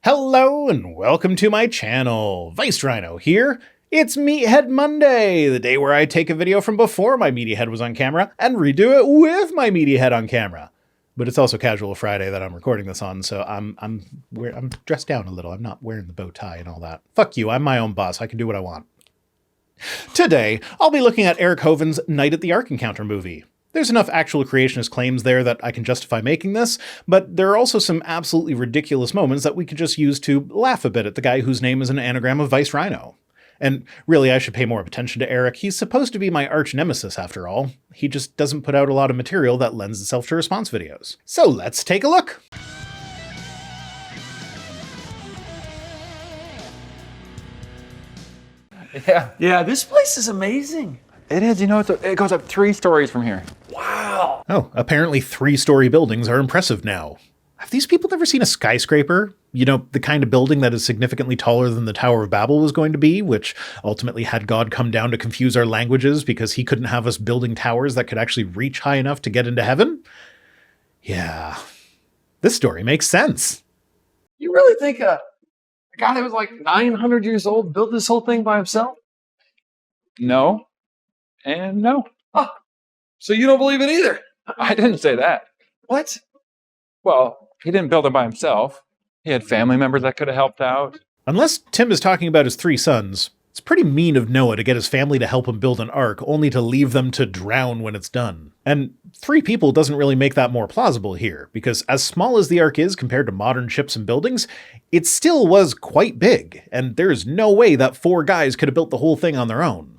Hello and welcome to my channel. Vice Rhino here. It's Meathead Monday, the day where I take a video from before my media head was on camera and redo it with my media head on camera. But it's also Casual Friday that I'm recording this on, so I'm dressed down a little. I'm not wearing the bow tie and all that. Fuck you, I'm my own boss. I can do what I want. Today, I'll be looking at Eric Hovind's Night at the Ark Encounter movie. There's enough actual creationist claims there that I can justify making this, but there are also some absolutely ridiculous moments that we could just use to laugh a bit at the guy whose name is an anagram of Vice Rhino. And really, I should pay more attention to Eric. He's supposed to be my arch nemesis, after all. He just doesn't put out a lot of material that lends itself to response videos. So let's take a look! Yeah, this place is amazing. It is, it goes up 3 stories from here. Wow. Oh, apparently 3-story buildings are impressive now. Have these people never seen a skyscraper? You know, the kind of building that is significantly taller than the Tower of Babel was going to be, which ultimately had God come down to confuse our languages because he couldn't have us building towers that could actually reach high enough to get into heaven? Yeah, this story makes sense. You really think a guy that was like 900 years old built this whole thing by himself? No. And no. Oh, so you don't believe it either? I didn't say that. What? Well, he didn't build it by himself. He had family members that could have helped out. Unless Tim is talking about his 3 sons, it's pretty mean of Noah to get his family to help him build an ark, only to leave them to drown when it's done. And 3 people doesn't really make that more plausible here, because as small as the ark is compared to modern ships and buildings, it still was quite big, and there's no way that 4 guys could have built the whole thing on their own.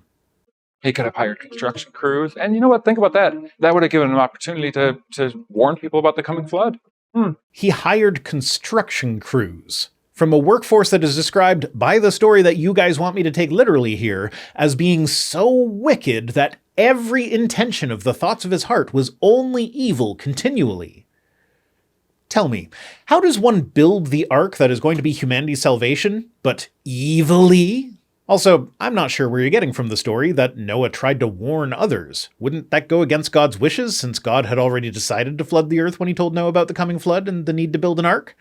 He could have hired construction crews. And you know what? Think about that. That would have given him an opportunity to warn people about the coming flood. He hired construction crews from a workforce that is described by the story that you guys want me to take literally here as being so wicked that every intention of the thoughts of his heart was only evil continually. Tell me, how does one build the ark that is going to be humanity's salvation, but evilly? Also, I'm not sure where you're getting from the story that Noah tried to warn others. Wouldn't that go against God's wishes, since God had already decided to flood the earth when he told Noah about the coming flood and the need to build an ark?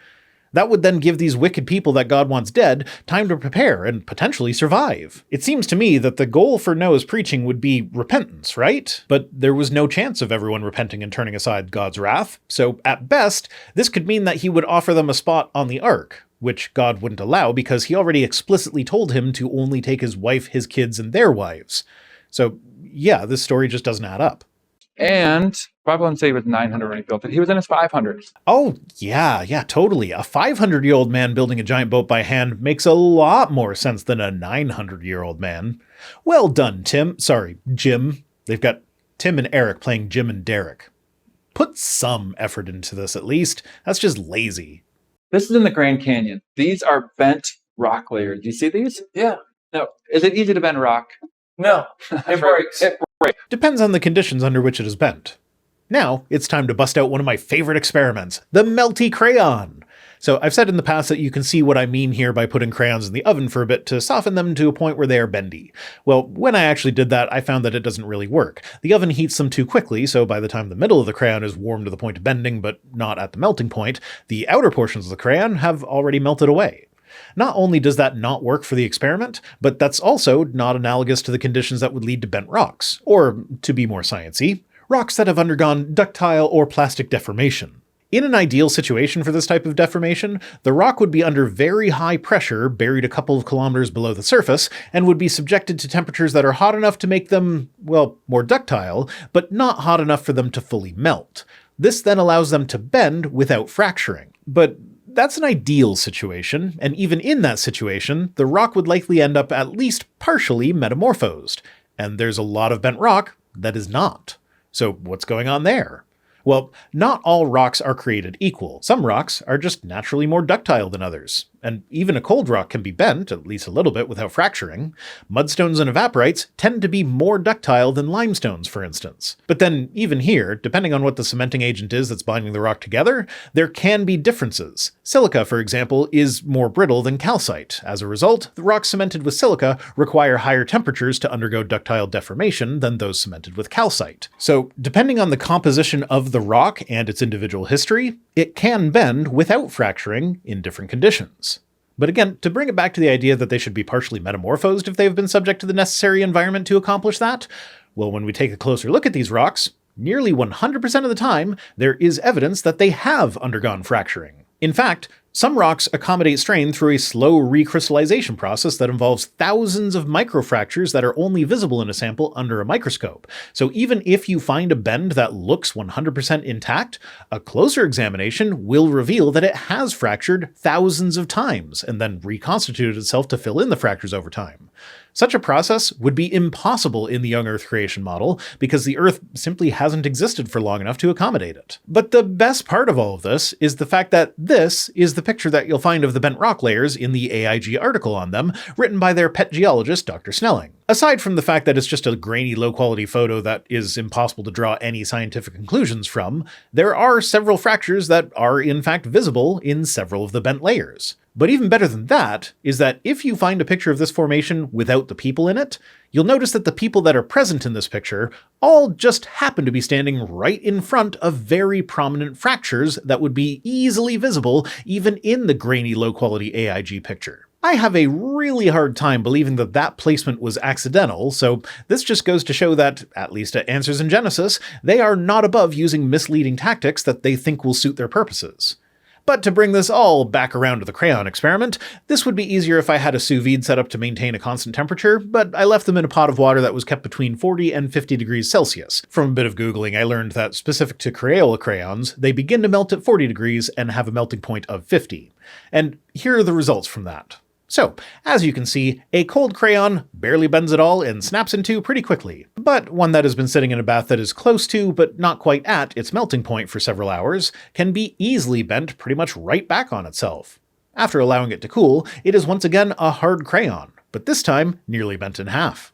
That would then give these wicked people that God wants dead time to prepare and potentially survive. It seems to me that the goal for Noah's preaching would be repentance, right? But there was no chance of everyone repenting and turning aside God's wrath, so at best, this could mean that he would offer them a spot on the ark, which God wouldn't allow because he already explicitly told him to only take his wife, his kids, and their wives. So yeah, this story just doesn't add up. And the Bible doesn't say he was 900 when he built it. He was in his 500s. Oh, yeah, totally. A 500-year-old man building a giant boat by hand makes a lot more sense than a 900-year-old man. Well done, Jim. They've got Tim and Eric playing Jim and Derek. Put some effort into this at least. That's just lazy. This is in the Grand Canyon. These are bent rock layers. Do you see these? Yeah. No. Is it easy to bend rock? No. It breaks. Depends on the conditions under which it is bent. Now, it's time to bust out one of my favorite experiments, the melty crayon. So I've said in the past that you can see what I mean here by putting crayons in the oven for a bit to soften them to a point where they are bendy. Well, when I actually did that, I found that it doesn't really work. The oven heats them too quickly, so by the time the middle of the crayon is warm to the point of bending, but not at the melting point, the outer portions of the crayon have already melted away. Not only does that not work for the experiment, but that's also not analogous to the conditions that would lead to bent rocks, or, to be more sciencey, rocks that have undergone ductile or plastic deformation. In an ideal situation for this type of deformation, the rock would be under very high pressure, buried a couple of kilometers below the surface, and would be subjected to temperatures that are hot enough to make them, well, more ductile, but not hot enough for them to fully melt. This then allows them to bend without fracturing. But that's an ideal situation, and even in that situation, the rock would likely end up at least partially metamorphosed. And there's a lot of bent rock that is not. So what's going on there? Well, not all rocks are created equal. Some rocks are just naturally more ductile than others. And even a cold rock can be bent, at least a little bit, without fracturing. Mudstones and evaporites tend to be more ductile than limestones, for instance. But then, even here, depending on what the cementing agent is that's binding the rock together, there can be differences. Silica, for example, is more brittle than calcite. As a result, the rocks cemented with silica require higher temperatures to undergo ductile deformation than those cemented with calcite. So, depending on the composition of the rock and its individual history, it can bend without fracturing in different conditions. But again, to bring it back to the idea that they should be partially metamorphosed if they've been subject to the necessary environment to accomplish that, well, when we take a closer look at these rocks, nearly 100% of the time, there is evidence that they have undergone fracturing. In fact, some rocks accommodate strain through a slow recrystallization process that involves thousands of microfractures that are only visible in a sample under a microscope. So even if you find a bend that looks 100% intact, a closer examination will reveal that it has fractured thousands of times and then reconstituted itself to fill in the fractures over time. Such a process would be impossible in the young Earth creation model because the Earth simply hasn't existed for long enough to accommodate it. But the best part of all of this is the fact that this is the picture that you'll find of the bent rock layers in the AIG article on them, written by their pet geologist, Dr. Snelling. Aside from the fact that it's just a grainy, low-quality photo that is impossible to draw any scientific conclusions from, there are several fractures that are in fact visible in several of the bent layers. But even better than that is that if you find a picture of this formation without the people in it, you'll notice that the people that are present in this picture all just happen to be standing right in front of very prominent fractures that would be easily visible even in the grainy, low-quality AIG picture. I have a really hard time believing that that placement was accidental, so this just goes to show that, at least at Answers in Genesis, they are not above using misleading tactics that they think will suit their purposes. But to bring this all back around to the crayon experiment, this would be easier if I had a sous vide set up to maintain a constant temperature, but I left them in a pot of water that was kept between 40 and 50 degrees Celsius. From a bit of Googling, I learned that specific to Crayola crayons, they begin to melt at 40 degrees and have a melting point of 50. And here are the results from that. So, as you can see, a cold crayon barely bends at all and snaps in two pretty quickly, but one that has been sitting in a bath that is close to, but not quite at, its melting point for several hours can be easily bent pretty much right back on itself. After allowing it to cool, it is once again a hard crayon, but this time nearly bent in half.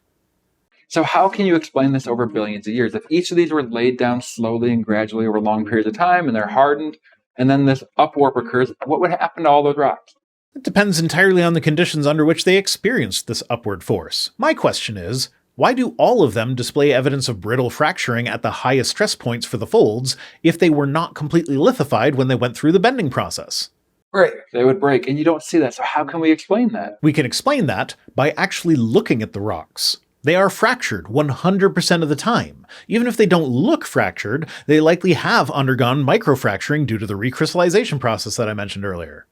So how can you explain this over billions of years? If each of these were laid down slowly and gradually over long periods of time and they're hardened, and then this upwarp occurs, what would happen to all those rocks? It depends entirely on the conditions under which they experienced this upward force. My question is, why do all of them display evidence of brittle fracturing at the highest stress points for the folds if they were not completely lithified when they went through the bending process? Right, they would break, and you don't see that, so how can we explain that? We can explain that by actually looking at the rocks. They are fractured 100% of the time. Even if they don't look fractured, they likely have undergone microfracturing due to the recrystallization process that I mentioned earlier.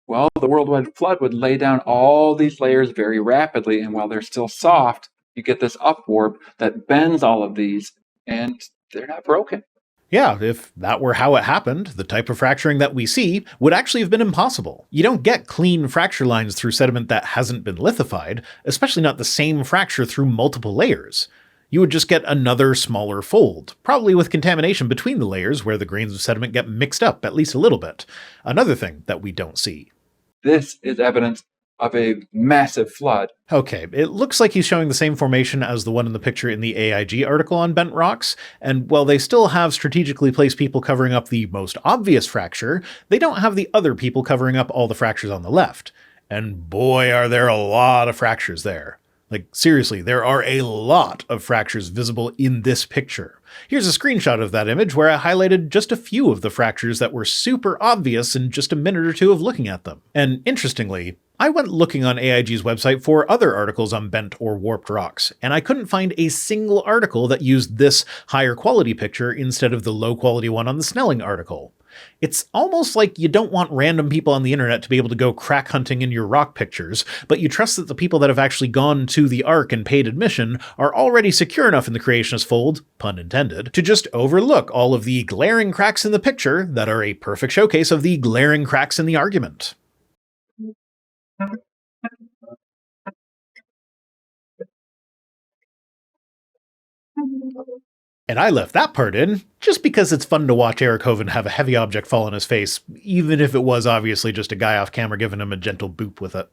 Well, the worldwide flood would lay down all these layers very rapidly, and while they're still soft, you get this upwarp that bends all of these, and they're not broken. Yeah, if that were how it happened, the type of fracturing that we see would actually have been impossible. You don't get clean fracture lines through sediment that hasn't been lithified, especially not the same fracture through multiple layers. You would just get another smaller fold, probably with contamination between the layers where the grains of sediment get mixed up at least a little bit. Another thing that we don't see. This is evidence of a massive flood. Okay, it looks like he's showing the same formation as the one in the picture in the AIG article on bent rocks, and while they still have strategically placed people covering up the most obvious fracture, they don't have the other people covering up all the fractures on the left. And boy, are there a lot of fractures there. Like, seriously, there are a lot of fractures visible in this picture. Here's a screenshot of that image where I highlighted just a few of the fractures that were super obvious in just a minute or two of looking at them. And interestingly, I went looking on AIG's website for other articles on bent or warped rocks, and I couldn't find a single article that used this higher quality picture instead of the low quality one on the Snelling article. It's almost like you don't want random people on the internet to be able to go crack hunting in your rock pictures, but you trust that the people that have actually gone to the Ark and paid admission are already secure enough in the creationist fold, pun intended, to just overlook all of the glaring cracks in the picture that are a perfect showcase of the glaring cracks in the argument. And I left that part in just because it's fun to watch Eric Hovind have a heavy object fall on his face, even if it was obviously just a guy off camera giving him a gentle boop with it.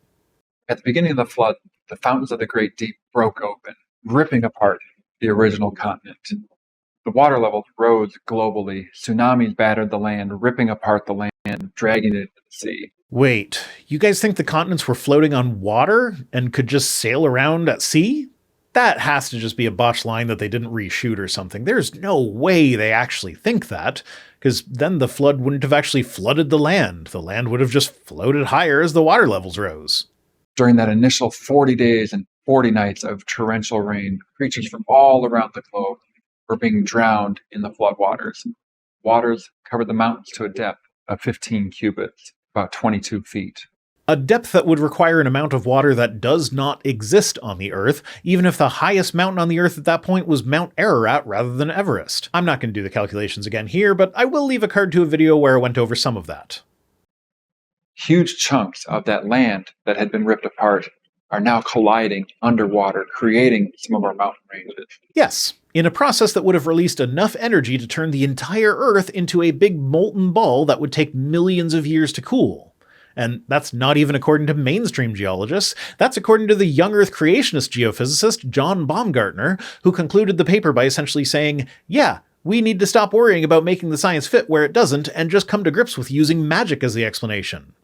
At the beginning of the flood, the fountains of the Great Deep broke open, ripping apart the original continent. The water levels rose globally. Tsunamis battered the land, ripping apart the land, dragging it into the sea. Wait, you guys think the continents were floating on water and could just sail around at sea? That has to just be a botched line that they didn't reshoot or something. There's no way they actually think that, because then the flood wouldn't have actually flooded the land. The land would have just floated higher as the water levels rose. During that initial 40 days and 40 nights of torrential rain, creatures from all around the globe were being drowned in the floodwaters. Waters covered the mountains to a depth of 15 cubits, about 22 feet. A depth that would require an amount of water that does not exist on the Earth, even if the highest mountain on the Earth at that point was Mount Ararat rather than Everest. I'm not going to do the calculations again here, but I will leave a card to a video where I went over some of that. Huge chunks of that land that had been ripped apart are now colliding underwater, creating some of our mountain ranges. Yes, in a process that would have released enough energy to turn the entire Earth into a big molten ball that would take millions of years to cool. And that's not even according to mainstream geologists. That's according to the young Earth creationist geophysicist John Baumgartner, who concluded the paper by essentially saying, yeah, we need to stop worrying about making the science fit where it doesn't and just come to grips with using magic as the explanation.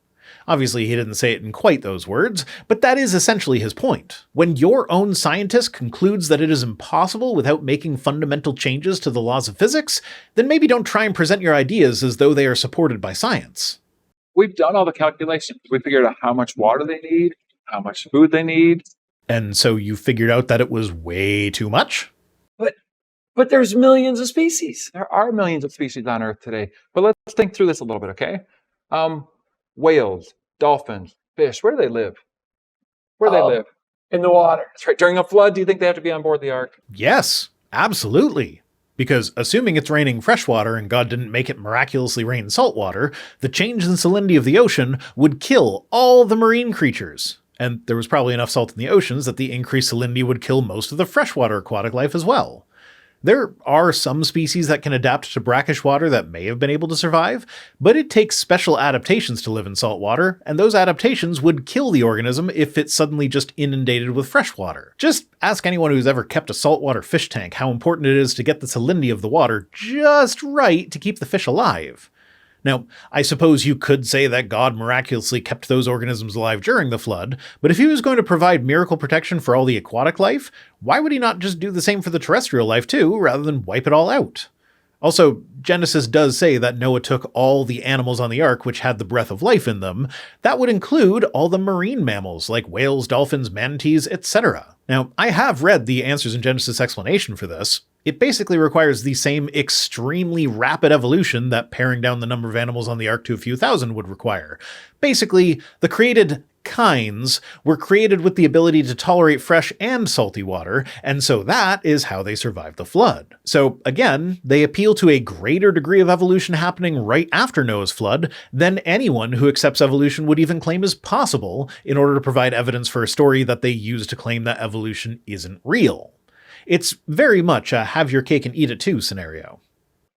Obviously, he didn't say it in quite those words, but that is essentially his point. When your own scientist concludes that it is impossible without making fundamental changes to the laws of physics, then maybe don't try and present your ideas as though they are supported by science. We've done all the calculations. We figured out how much water they need, how much food they need. And so you figured out that it was way too much? But there's millions of species. There are millions of species on Earth today. But let's think through this a little bit, okay? Whales, dolphins, fish, where do they live? Where do they live? In the water. That's right. During a flood, do you think they have to be on board the Ark? Yes, absolutely. Because assuming it's raining freshwater and God didn't make it miraculously rain saltwater, the change in salinity of the ocean would kill all the marine creatures. And there was probably enough salt in the oceans that the increased salinity would kill most of the freshwater aquatic life as well. There are some species that can adapt to brackish water that may have been able to survive, but it takes special adaptations to live in salt water, and those adaptations would kill the organism if it's suddenly just inundated with fresh water. Just ask anyone who's ever kept a saltwater fish tank how important it is to get the salinity of the water just right to keep the fish alive. Now, I suppose you could say that God miraculously kept those organisms alive during the flood, but if he was going to provide miracle protection for all the aquatic life, why would he not just do the same for the terrestrial life too, rather than wipe it all out? Also, Genesis does say that Noah took all the animals on the ark which had the breath of life in them. That would include all the marine mammals like whales, dolphins, manatees, etc. Now, I have read the Answers in Genesis explanation for this. It basically requires the same extremely rapid evolution that paring down the number of animals on the ark to a few thousand would require. Basically, the created kinds were created with the ability to tolerate fresh and salty water, and so that is how they survived the flood. So again, they appeal to a greater degree of evolution happening right after Noah's flood than anyone who accepts evolution would even claim is possible in order to provide evidence for a story that they use to claim that evolution isn't real. It's very much a have your cake and eat it too scenario.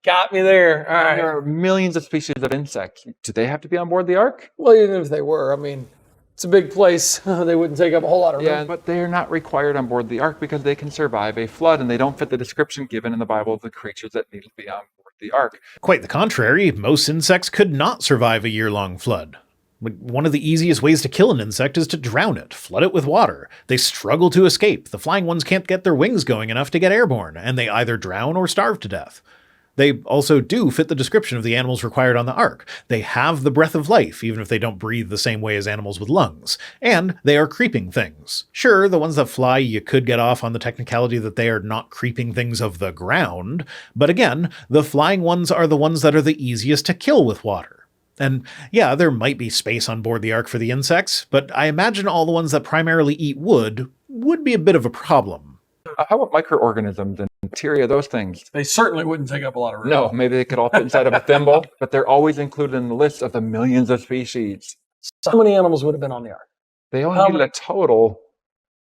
Got me there. All right. There are millions of species of insects. Do they have to be on board the Ark? Well, even if they were, I mean, it's a big place. They wouldn't take up a whole lot of room. Yeah, but they're not required on board the Ark because they can survive a flood and they don't fit the description given in the Bible of the creatures that need to be on board the Ark. Quite the contrary, most insects could not survive a year-long flood. One of the easiest ways to kill an insect is to drown it, flood it with water. They struggle to escape. The flying ones can't get their wings going enough to get airborne, and they either drown or starve to death. They also do fit the description of the animals required on the Ark. They have the breath of life, even if they don't breathe the same way as animals with lungs. And they are creeping things. Sure, the ones that fly, you could get off on the technicality that they are not creeping things of the ground, but again, the flying ones are the ones that are the easiest to kill with water. And yeah, there might be space on board the Ark for the insects, but I imagine all the ones that primarily eat wood would be a bit of a problem. How about microorganisms and bacteria, those things? They certainly wouldn't take up a lot of room. No, maybe they could all fit inside of a thimble, but they're always included in the list of the millions of species. So many animals would have been on the Ark? They only needed a total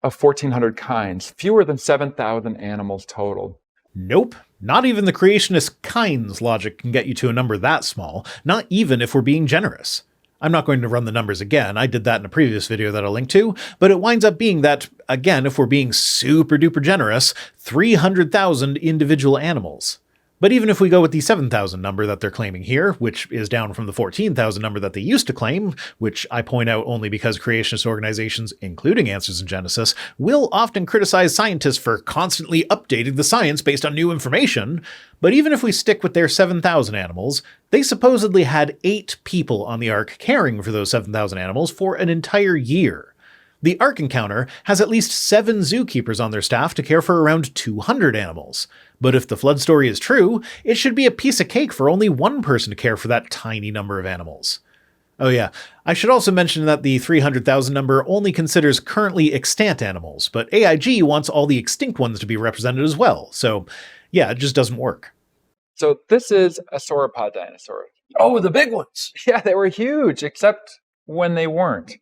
of 1,400 kinds, fewer than 7,000 animals total. Nope. Not even the creationist kinds logic can get you to a number that small, not even if we're being generous. I'm not going to run the numbers again, I did that in a previous video that I'll link to, but it winds up being that, again, if we're being super duper generous, 300,000 individual animals. But even if we go with the 7,000 number that they're claiming here, which is down from the 14,000 number that they used to claim, which I point out only because creationist organizations, including Answers in Genesis, will often criticize scientists for constantly updating the science based on new information, but even if we stick with their 7,000 animals, they supposedly had 8 people on the Ark caring for those 7,000 animals for an entire year. The Ark Encounter has at least 7 zookeepers on their staff to care for around 200 animals. But if the flood story is true, it should be a piece of cake for only one person to care for that tiny number of animals. Oh yeah, I should also mention that the 300,000 number only considers currently extant animals, but AIG wants all the extinct ones to be represented as well, so yeah, it just doesn't work. So this is a sauropod dinosaur. Oh, the big ones. Yeah, they were huge, except when they weren't.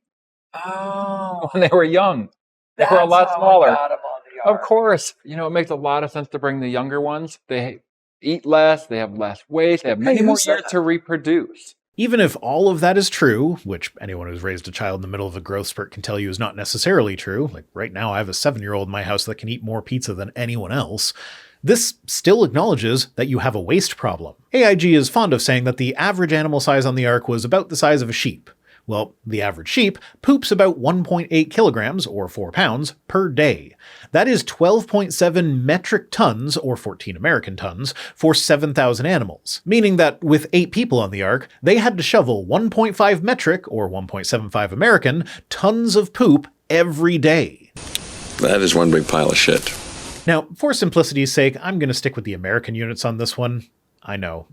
Oh. When they were young. They were a lot That's how I smaller. got 'em on the Ark. Of course. You know, it makes a lot of sense to bring the younger ones. They eat less, they have less weight, they have many Hey, who more said years that? to reproduce. Even if all of that is true, which anyone who's raised a child in the middle of a growth spurt can tell you is not necessarily true, like right now I have a 7-year-old in my house that can eat more pizza than anyone else, this still acknowledges that you have a waste problem. AIG is fond of saying that the average animal size on the Ark was about the size of a sheep. Well, the average sheep poops about 1.8 kilograms, or 4 pounds, per day. That is 12.7 metric tons, or 14 American tons, for 7,000 animals. Meaning that with 8 people on the Ark, they had to shovel 1.5 metric, or 1.75 American, tons of poop every day. That is one big pile of shit. Now, for simplicity's sake, I'm going to stick with the American units on this one. I know,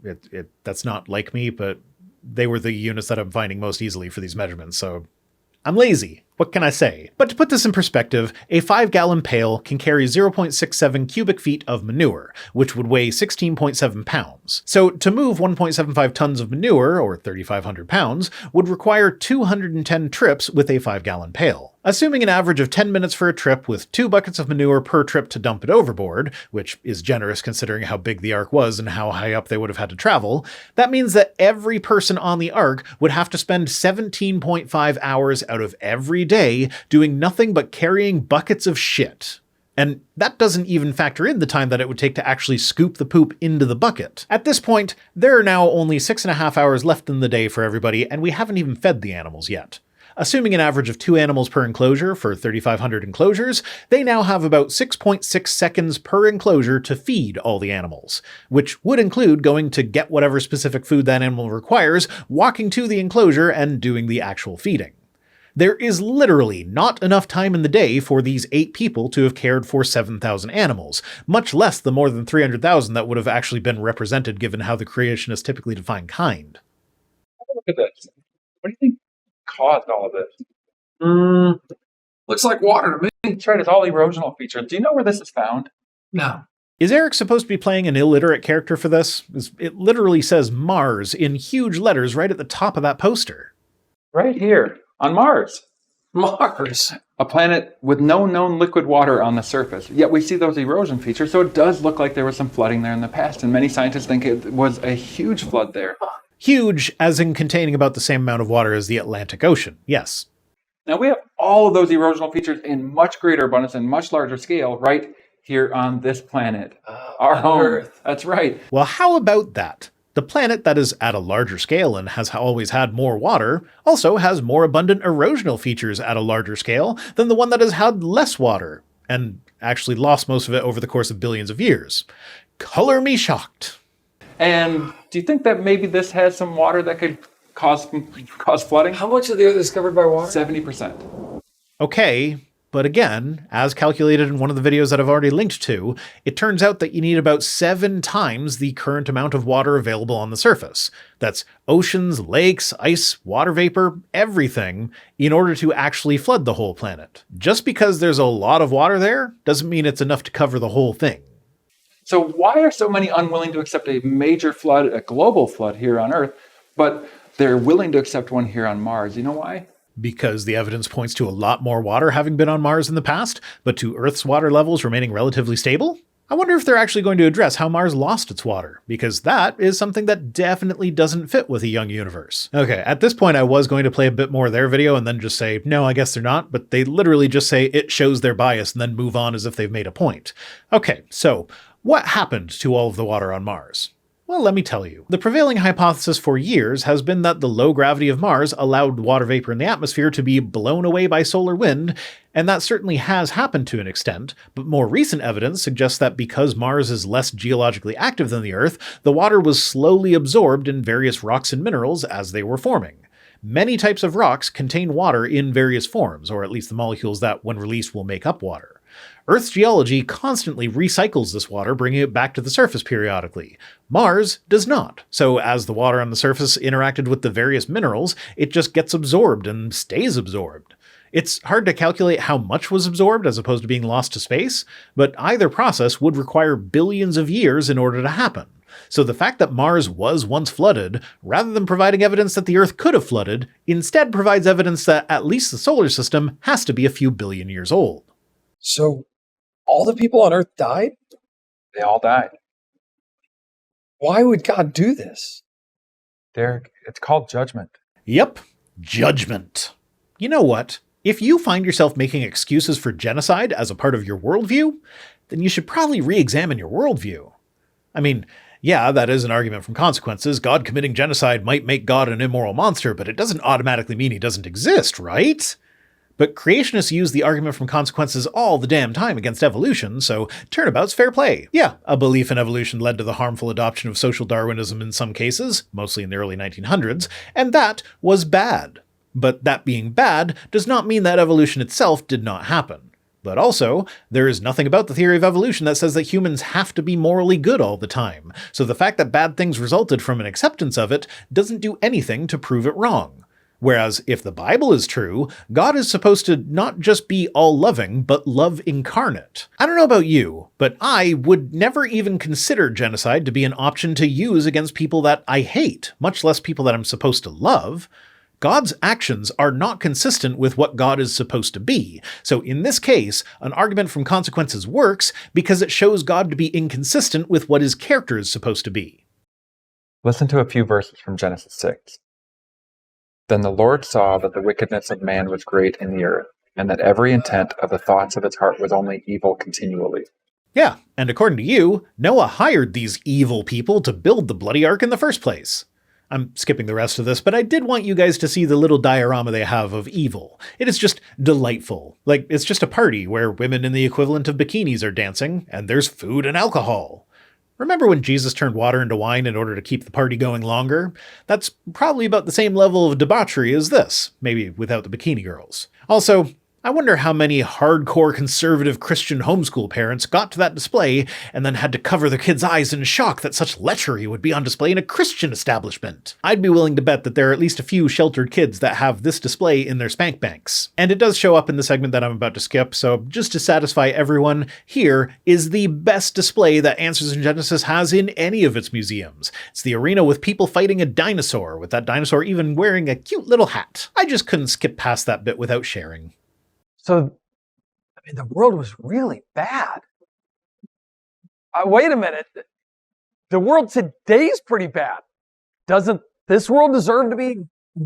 that's not like me, but they were the units that I'm finding most easily for these measurements, so I'm lazy. What can I say? But to put this in perspective, a 5-gallon pail can carry 0.67 cubic feet of manure, which would weigh 16.7 pounds. So to move 1.75 tons of manure, or 3,500 pounds, would require 210 trips with a 5-gallon pail. Assuming an average of 10 minutes for a trip with 2 buckets of manure per trip to dump it overboard, which is generous considering how big the Ark was and how high up they would have had to travel, that means that every person on the Ark would have to spend 17.5 hours out of every day doing nothing but carrying buckets of shit. And that doesn't even factor in the time that it would take to actually scoop the poop into the bucket. At this point, there are now only 6.5 hours left in the day for everybody, and we haven't even fed the animals yet. Assuming an average of 2 animals per enclosure for 3,500 enclosures, they now have about 6.6 seconds per enclosure to feed all the animals, which would include going to get whatever specific food that animal requires, walking to the enclosure, and doing the actual feeding. There is literally not enough time in the day for these 8 people to have cared for 7,000 animals, much less the more than 300,000 that would have actually been represented given how the creationists typically define kind. Look at this. What do you think caused all of this? Looks like water to me. That's right, it's all erosional features. Do you know where this is found? No. Is Eric supposed to be playing an illiterate character for this? It literally says Mars in huge letters right at the top of that poster. Right here, on Mars. Mars. A planet with no known liquid water on the surface. Yet we see those erosion features, so it does look like there was some flooding there in the past, and many scientists think it was a huge flood there. Huge, as in containing about the same amount of water as the Atlantic Ocean, yes. Now we have all of those erosional features in much greater abundance and much larger scale right here on this planet. Our home. Earth. That's right. Well, how about that? The planet that is at a larger scale and has always had more water also has more abundant erosional features at a larger scale than the one that has had less water, and actually lost most of it over the course of billions of years. Color me shocked. And do you think that maybe this has some water that could cause flooding? How much of the Earth is covered by water? 70%. Okay, but again, as calculated in one of the videos that I've already linked to, it turns out that you need about 7 times the current amount of water available on the surface. That's oceans, lakes, ice, water vapor, everything, in order to actually flood the whole planet. Just because there's a lot of water there doesn't mean it's enough to cover the whole thing. So why are so many unwilling to accept a major flood, a global flood here on Earth, but they're willing to accept one here on Mars? You know why? Because the evidence points to a lot more water having been on Mars in the past, but to Earth's water levels remaining relatively stable? I wonder if they're actually going to address how Mars lost its water, because that is something that definitely doesn't fit with a young universe. Okay, at this point I was going to play a bit more of their video and then just say, no, I guess they're not, but they literally just say it shows their bias and then move on as if they've made a point. Okay, so What happened to all of the water on Mars? Well, let me tell you. The prevailing hypothesis for years has been that the low gravity of Mars allowed water vapor in the atmosphere to be blown away by solar wind, and that certainly has happened to an extent, but more recent evidence suggests that because Mars is less geologically active than the Earth, the water was slowly absorbed in various rocks and minerals as they were forming. Many types of rocks contain water in various forms, or at least the molecules that, when released, will make up water. Earth's geology constantly recycles this water, bringing it back to the surface periodically. Mars does not, so as the water on the surface interacted with the various minerals, it just gets absorbed and stays absorbed. It's hard to calculate how much was absorbed as opposed to being lost to space, but either process would require billions of years in order to happen. So the fact that Mars was once flooded, rather than providing evidence that the Earth could have flooded, instead provides evidence that at least the solar system has to be a few billion years old. So all the people on Earth died? They all died. Why would God do this? Derek, it's called judgment. Yep, judgment. You know what? If you find yourself making excuses for genocide as a part of your worldview, then you should probably re-examine your worldview. I mean, yeah, that is an argument from consequences. God committing genocide might make God an immoral monster, but it doesn't automatically mean he doesn't exist, right? But creationists use the argument from consequences all the damn time against evolution, so turnabout's fair play. Yeah, a belief in evolution led to the harmful adoption of social Darwinism in some cases, mostly in the early 1900s, and that was bad. But that being bad does not mean that evolution itself did not happen. But also, there is nothing about the theory of evolution that says that humans have to be morally good all the time, so the fact that bad things resulted from an acceptance of it doesn't do anything to prove it wrong. Whereas, if the Bible is true, God is supposed to not just be all-loving, but love incarnate. I don't know about you, but I would never even consider genocide to be an option to use against people that I hate, much less people that I'm supposed to love. God's actions are not consistent with what God is supposed to be, so in this case, an argument from consequences works because it shows God to be inconsistent with what his character is supposed to be. Listen to a few verses from Genesis 6. Then the Lord saw that the wickedness of man was great in the earth, and that every intent of the thoughts of his heart was only evil continually. Yeah, and according to you, Noah hired these evil people to build the bloody ark in the first place. I'm skipping the rest of this, but I did want you guys to see the little diorama they have of evil. It is just delightful. Like, it's just a party where women in the equivalent of bikinis are dancing, and there's food and alcohol. Remember when Jesus turned water into wine in order to keep the party going longer? That's probably about the same level of debauchery as this, maybe without the bikini girls. Also, I wonder how many hardcore conservative Christian homeschool parents got to that display and then had to cover their kids' eyes in shock that such lechery would be on display in a Christian establishment. I'd be willing to bet that there are at least a few sheltered kids that have this display in their spank banks. And it does show up in the segment that I'm about to skip, so just to satisfy everyone, here is the best display that Answers in Genesis has in any of its museums. It's the arena with people fighting a dinosaur, with that dinosaur even wearing a cute little hat. I just couldn't skip past that bit without sharing. So, the world was really bad. Wait a minute. The world today's pretty bad. Doesn't this world deserve to be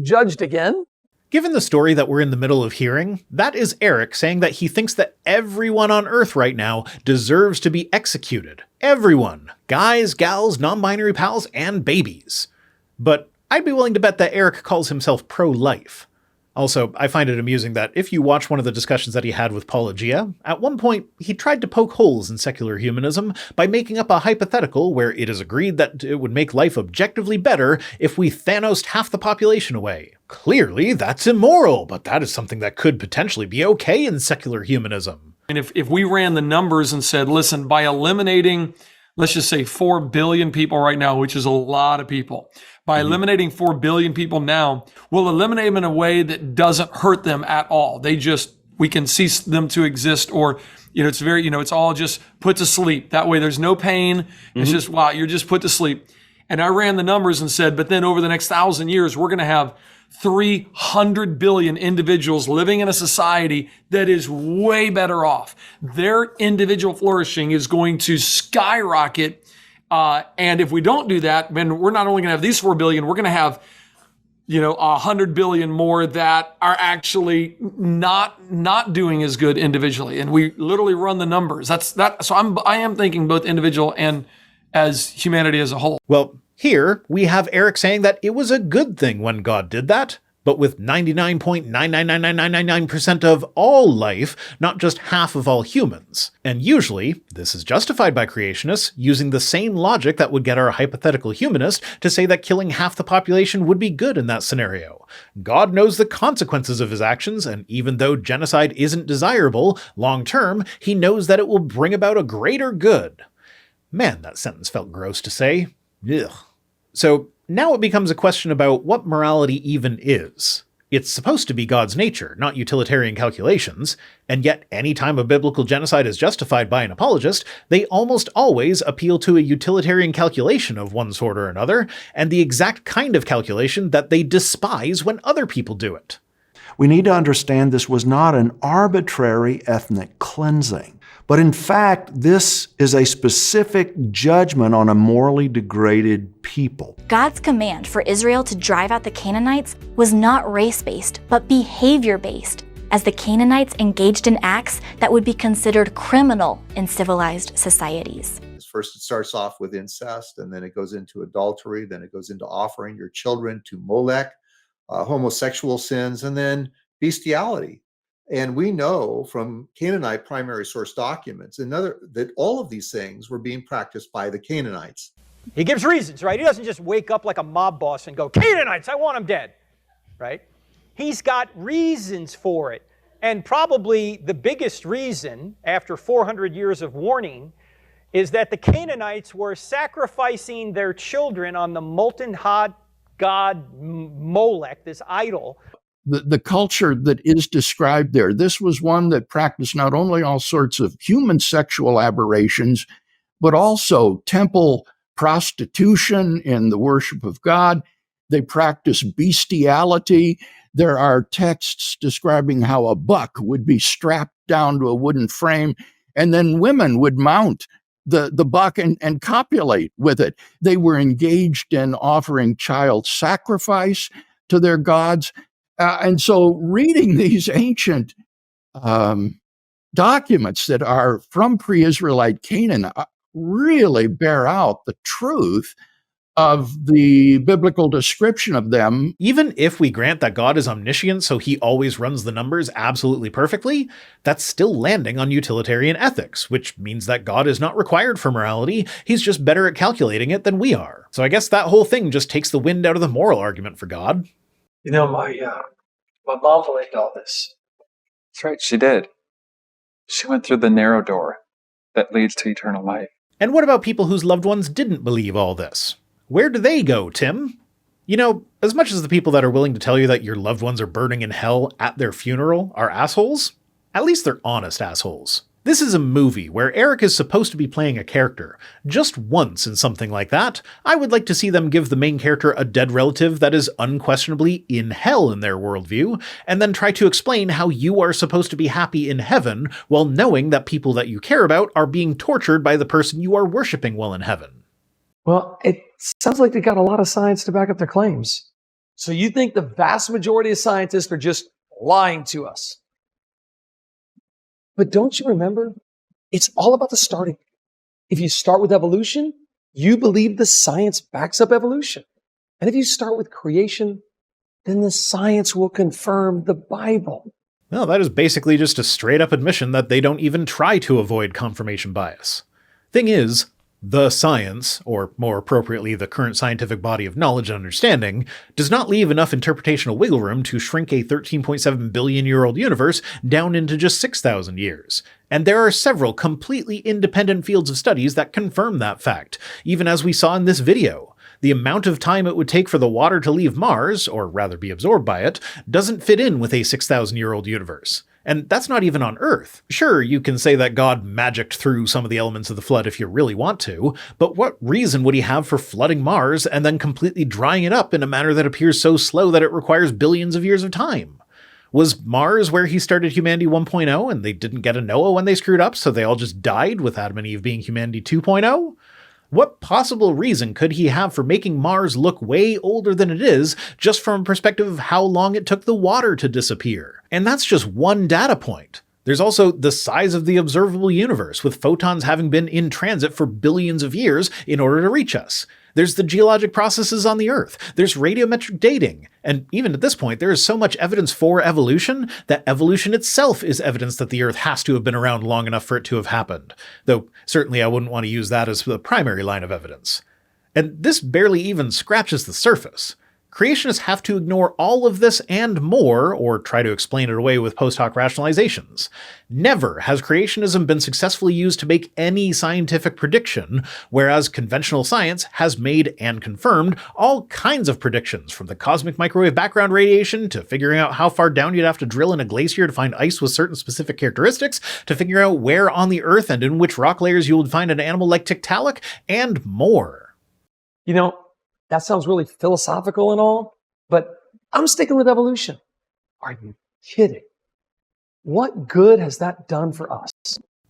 judged again? Given the story that we're in the middle of hearing, that is Eric saying that he thinks that everyone on Earth right now deserves to be executed. Everyone. Guys, gals, non-binary pals, and babies. But I'd be willing to bet that Eric calls himself pro-life. Also, I find it amusing that if you watch one of the discussions that he had with Paulogia, at one point he tried to poke holes in secular humanism by making up a hypothetical where it is agreed that it would make life objectively better if we Thanos'd half the population away. Clearly, that's immoral, but that is something that could potentially be okay in secular humanism. And if we ran the numbers and said, listen, by eliminating, let's just say 4 billion people right now, which is a lot of people, by eliminating 4 billion people now, we'll eliminate them in a way that doesn't hurt them at all. We can cease them to exist, or, it's all just put to sleep. That way there's no pain. It's just, wow, you're just put to sleep. And I ran the numbers and said, but then over the next 1,000 years, we're going to have 300 billion individuals living in a society that is way better off. Their individual flourishing is going to skyrocket. And if we don't do that, then we're not only going to have these 4 billion, we're going to have 100 billion more that are actually not doing as good individually. And we literally run the numbers. So I am thinking both individual and as humanity as a whole. Well, here we have Eric saying that it was a good thing when God did that, but with 99.9999999% of all life, not just half of all humans. And usually, this is justified by creationists using the same logic that would get our hypothetical humanist to say that killing half the population would be good in that scenario. God knows the consequences of his actions, and even though genocide isn't desirable, long term, he knows that it will bring about a greater good. Man, that sentence felt gross to say. Ugh. So, now it becomes a question about what morality even is. It's supposed to be God's nature, not utilitarian calculations, and yet any time a biblical genocide is justified by an apologist, they almost always appeal to a utilitarian calculation of one sort or another, and the exact kind of calculation that they despise when other people do it. We need to understand this was not an arbitrary ethnic cleansing, but in fact, this is a specific judgment on a morally degraded people. God's command for Israel to drive out the Canaanites was not race-based, but behavior-based, as the Canaanites engaged in acts that would be considered criminal in civilized societies. First, it starts off with incest, and then it goes into adultery, then it goes into offering your children to Molech, homosexual sins, and then bestiality. And we know from Canaanite primary source documents that all of these things were being practiced by the Canaanites. He gives reasons, right? He doesn't just wake up like a mob boss and go, Canaanites, I want them dead, right? He's got reasons for it. And probably the biggest reason, after 400 years of warning, is that the Canaanites were sacrificing their children on the molten hot god Molech, this idol. The culture that is described there, this was one that practiced not only all sorts of human sexual aberrations, but also temple prostitution in the worship of God. They practiced bestiality. There are texts describing how a buck would be strapped down to a wooden frame, and then women would mount the buck and copulate with it. They were engaged in offering child sacrifice to their gods. And so reading these ancient documents that are from pre-Israelite Canaan really bear out the truth of the biblical description of them. Even if we grant that God is omniscient, so he always runs the numbers absolutely perfectly, that's still landing on utilitarian ethics, which means that God is not required for morality, he's just better at calculating it than we are. So I guess that whole thing just takes the wind out of the moral argument for God. My mom believed all this. That's right, she did. She went through the narrow door that leads to eternal life. And what about people whose loved ones didn't believe all this? Where do they go, Tim? As much as the people that are willing to tell you that your loved ones are burning in hell at their funeral are assholes, at least they're honest assholes. This is a movie where Eric is supposed to be playing a character. Just once in something like that, I would like to see them give the main character a dead relative that is unquestionably in hell in their worldview, and then try to explain how you are supposed to be happy in heaven while knowing that people that you care about are being tortured by the person you are worshiping while in heaven. Well, it sounds like they got a lot of science to back up their claims. So you think the vast majority of scientists are just lying to us? But don't you remember? It's all about the starting. If you start with evolution, you believe the science backs up evolution. And if you start with creation, then the science will confirm the Bible. Well, that is basically just a straight up admission that they don't even try to avoid confirmation bias. Thing is, the science, or more appropriately the current scientific body of knowledge and understanding, does not leave enough interpretational wiggle room to shrink a 13.7 billion year old universe down into just 6,000 years. And there are several completely independent fields of studies that confirm that fact, even as we saw in this video. The amount of time it would take for the water to leave Mars, or rather be absorbed by it, doesn't fit in with a 6,000 year old universe. And that's not even on Earth. Sure, you can say that God magicked through some of the elements of the flood if you really want to, but what reason would he have for flooding Mars and then completely drying it up in a manner that appears so slow that it requires billions of years of time? Was Mars where he started humanity 1.0 and they didn't get a Noah when they screwed up, so they all just died with Adam and Eve being humanity 2.0? What possible reason could he have for making Mars look way older than it is, just from a perspective of how long it took the water to disappear? And that's just one data point. There's also the size of the observable universe, with photons having been in transit for billions of years in order to reach us. There's the geologic processes on the Earth. There's radiometric dating. And even at this point, there is so much evidence for evolution that evolution itself is evidence that the Earth has to have been around long enough for it to have happened. Though certainly I wouldn't want to use that as the primary line of evidence. And this barely even scratches the surface. Creationists have to ignore all of this and more, or try to explain it away with post hoc rationalizations. Never has creationism been successfully used to make any scientific prediction, whereas conventional science has made and confirmed all kinds of predictions, from the cosmic microwave background radiation, to figuring out how far down you'd have to drill in a glacier to find ice with certain specific characteristics, to figuring out where on the Earth and in which rock layers you would find an animal like Tiktaalik, and more. You know, that sounds really philosophical and all, but I'm sticking with evolution. Are you kidding? What good has that done for us?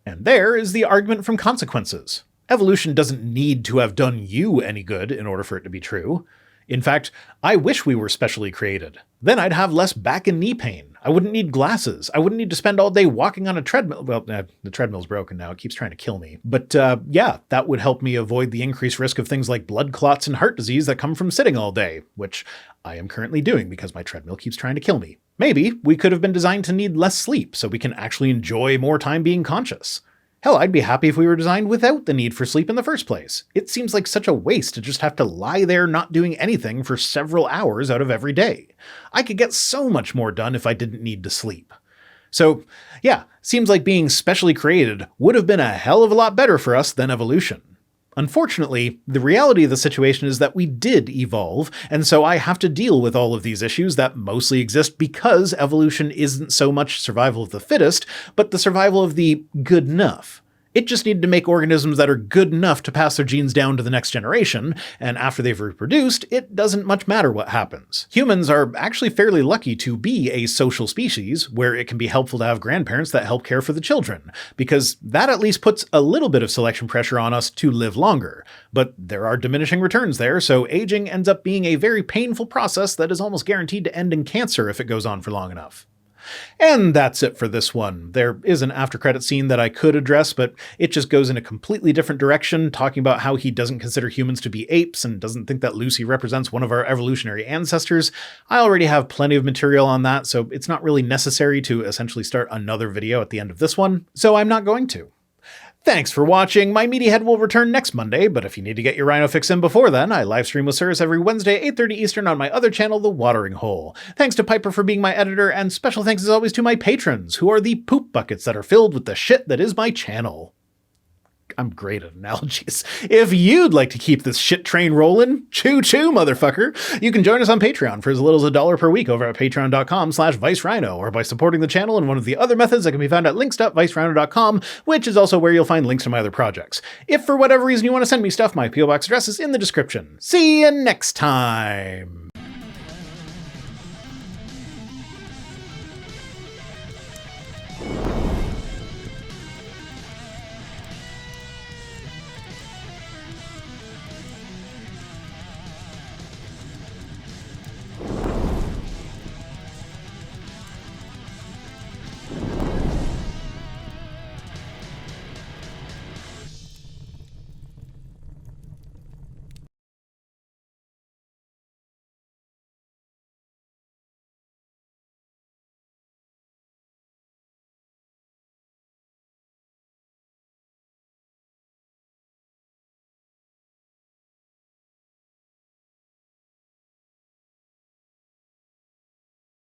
And there is the argument from consequences. Evolution doesn't need to have done you any good in order for it to be true. In fact, I wish we were specially created. Then I'd have less back and knee pain. I wouldn't need glasses. I wouldn't need to spend all day walking on a treadmill. Well, the treadmill's broken now. It keeps trying to kill me. But yeah, that would help me avoid the increased risk of things like blood clots and heart disease that come from sitting all day, which I am currently doing because my treadmill keeps trying to kill me. Maybe we could have been designed to need less sleep so we can actually enjoy more time being conscious. Hell, I'd be happy if we were designed without the need for sleep in the first place. It seems like such a waste to just have to lie there not doing anything for several hours out of every day. I could get so much more done if I didn't need to sleep. So, yeah, seems like being specially created would have been a hell of a lot better for us than evolution. Unfortunately, the reality of the situation is that we did evolve, and so I have to deal with all of these issues that mostly exist because evolution isn't so much survival of the fittest, but the survival of the good enough. It just needed to make organisms that are good enough to pass their genes down to the next generation, and after they've reproduced, it doesn't much matter what happens. Humans are actually fairly lucky to be a social species, where it can be helpful to have grandparents that help care for the children, because that at least puts a little bit of selection pressure on us to live longer. But there are diminishing returns there, so aging ends up being a very painful process that is almost guaranteed to end in cancer if it goes on for long enough. And that's it for this one. There is an after-credit scene that I could address, but it just goes in a completely different direction, talking about how he doesn't consider humans to be apes and doesn't think that Lucy represents one of our evolutionary ancestors. I already have plenty of material on that, so it's not really necessary to essentially start another video at the end of this one, so I'm not going to. Thanks for watching. My meaty head will return next Monday, but if you need to get your Rhino fix in before then, I livestream with Cirrus every Wednesday at 8:30 Eastern on my other channel, The Watering Hole. Thanks to Piper for being my editor, and special thanks as always to my patrons, who are the poop buckets that are filled with the shit that is my channel. I'm great at analogies. If you'd like to keep this shit train rolling, choo-choo, motherfucker, you can join us on Patreon for as little as $1 per week over at patreon.com/ViceRhino, or by supporting the channel in one of the other methods that can be found at links.vicerhino.com, which is also where you'll find links to my other projects. If for whatever reason you want to send me stuff, my P.O. Box address is in the description. See you next time!